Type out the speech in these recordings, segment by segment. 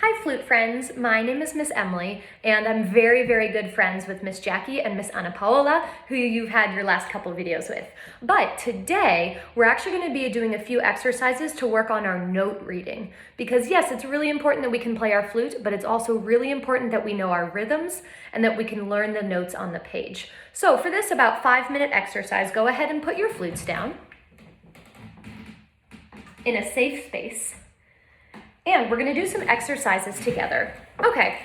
Hi Flute friends, my name is Miss Emily and I'm very, very good friends with Miss Jackie and Miss Ana Paola, who you've had your last couple videos with. But today, we're actually going to be doing a few exercises to work on our note reading. Because yes, it's really important that we can play our flute, but it's also really important that we know our rhythms and that we can learn the notes on the page. So for this about 5-minute exercise, go ahead and put your flutes down in a safe space. And we're gonna do some exercises together. Okay,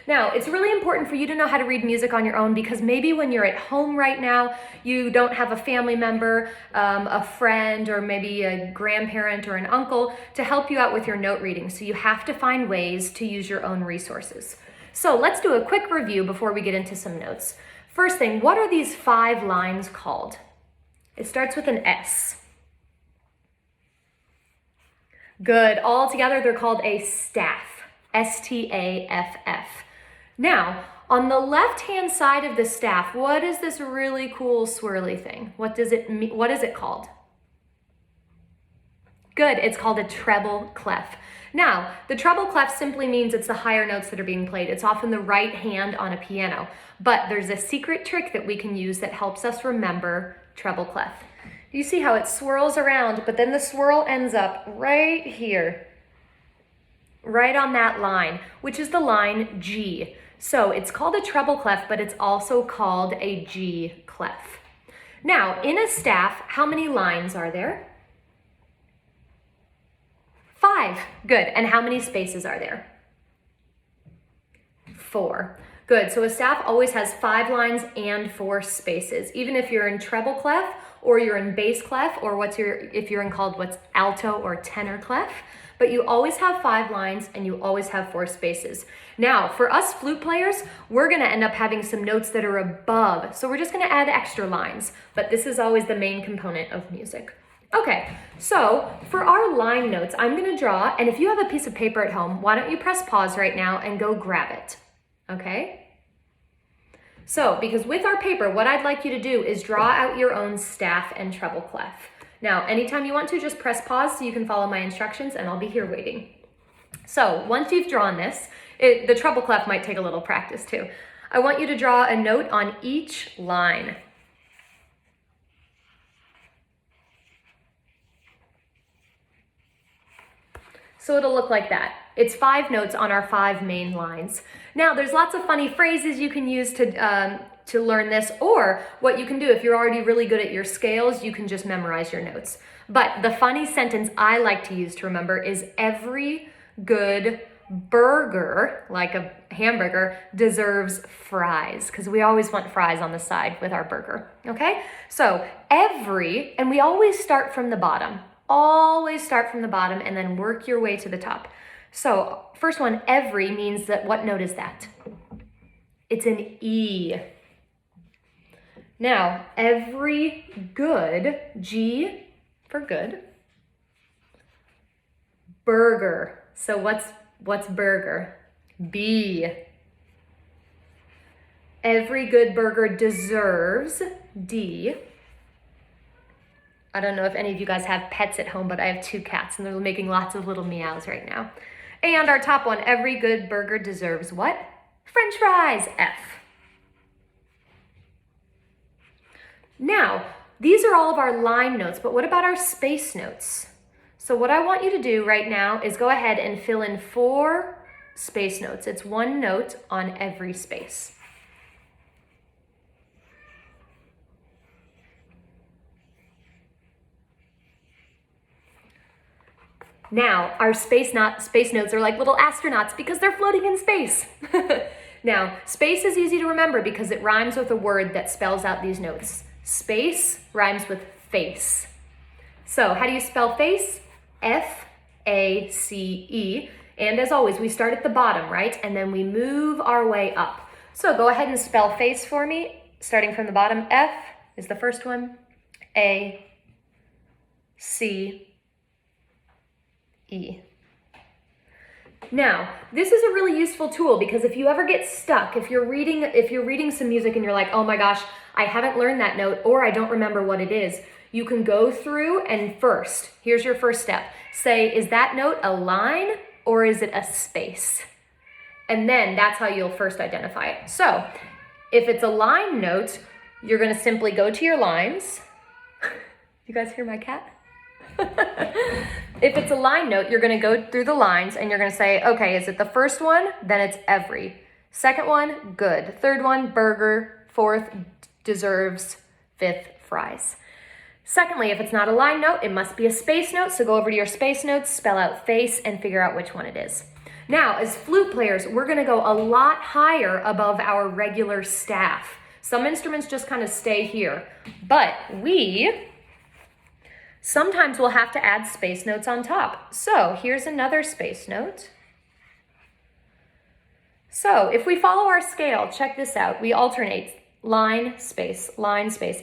now it's really important for you to know how to read music on your own because maybe when you're at home right now, you don't have a family member, a friend, or maybe a grandparent or an uncle to help you out with your note reading. So you have to find ways to use your own resources. So let's do a quick review before we get into some notes. First thing, what are these 5 lines called? It starts with an S. Good. All together, they're called a staff. S-T-A-F-F. Now, on the left-hand side of the staff, what is this really cool swirly thing? What does it mean? What is it called? Good. It's called a treble clef. Now, the treble clef simply means it's the higher notes that are being played. It's often the right hand on a piano. But there's a secret trick that we can use that helps us remember treble clef. You see how it swirls around, but then the swirl ends up right here, right on that line, which is the line G. So it's called a treble clef, but it's also called a G clef. Now, in a staff, how many lines are there? 5. Good. And how many spaces are there? 4. Good. So a staff always has 5 lines and 4 spaces, even if you're in treble clef or you're in bass clef, or if you're in called what's alto or tenor clef, but you always have 5 lines and you always have 4 spaces. Now, for us flute players, we're gonna end up having some notes that are above, so we're just gonna add extra lines, but this is always the main component of music. Okay, so for our line notes, I'm gonna draw, and if you have a piece of paper at home, why don't you press pause right now and go grab it, okay? So, because with our paper, what I'd like you to do is draw out your own staff and treble clef. Now, anytime you want to, just press pause so you can follow my instructions and I'll be here waiting. So, once you've drawn this, the treble clef might take a little practice too. I want you to draw a note on each line. So it'll look like that. It's 5 notes on our 5 main lines. Now, there's lots of funny phrases you can use to learn this, or what you can do if you're already really good at your scales, you can just memorize your notes. But the funny sentence I like to use to remember is every good burger, like a hamburger, deserves fries, because we always want fries on the side with our burger, okay? So and we always start from the bottom. Always start from the bottom and then work your way to the top. So first one, every means that, what note is that? It's an E. Now, every good, G for good. Burger. So what's burger? B. Every good burger deserves, D. I don't know if any of you guys have pets at home, but I have 2 cats and they're making lots of little meows right now. And our top one, every good burger deserves what? French fries, F. Now, these are all of our line notes, but what about our space notes? So what I want you to do right now is go ahead and fill in 4 space notes. It's 1 note on every space. Now, our space notes are like little astronauts because they're floating in space. Now, space is easy to remember because it rhymes with a word that spells out these notes. Space rhymes with face. So, how do you spell face? F-A-C-E. And as always, we start at the bottom, right? And then we move our way up. So, go ahead and spell face for me. Starting from the bottom, F is the first one. A-C-E. Now, this is a really useful tool because if you ever get stuck, if you're reading some music and you're like, oh my gosh, I haven't learned that note or I don't remember what it is, you can go through and here's your first step. Say, is that note a line or is it a space? And then that's how you'll first identify it. So if it's a line note, you're gonna simply go to your lines. You guys hear my cat? If it's a line note, you're gonna go through the lines and you're gonna say, okay, is it the first one? Then it's every. Second one, good. Third one, burger. Fourth, deserves. Fifth, fries. Secondly, if it's not a line note, it must be a space note. So go over to your space notes, spell out face, and figure out which one it is. Now, as flute players, we're gonna go a lot higher above our regular staff. Some instruments just kind of stay here, but we sometimes we'll have to add space notes on top. So here's another space note. So if we follow our scale, check this out. We alternate line, space,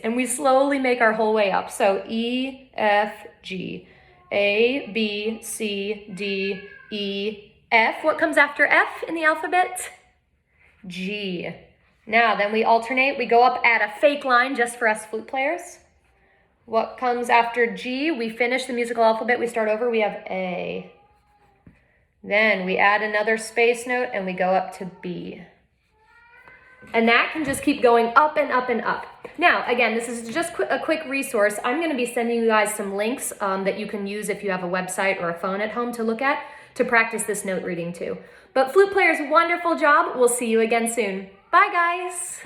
and we slowly make our whole way up. So E, F, G, A, B, C, D, E, F. What comes after F in the alphabet? G. Now then we alternate. We go up, add a fake line just for us flute players. What comes after G? We finish the musical alphabet. We start over. We have A. Then we add another space note and we go up to B. And that can just keep going up and up and up. Now, again, this is just a quick resource. I'm going to be sending you guys some links that you can use if you have a website or a phone at home to look at to practice this note reading too. But flute players, wonderful job. We'll see you again soon. Bye, guys.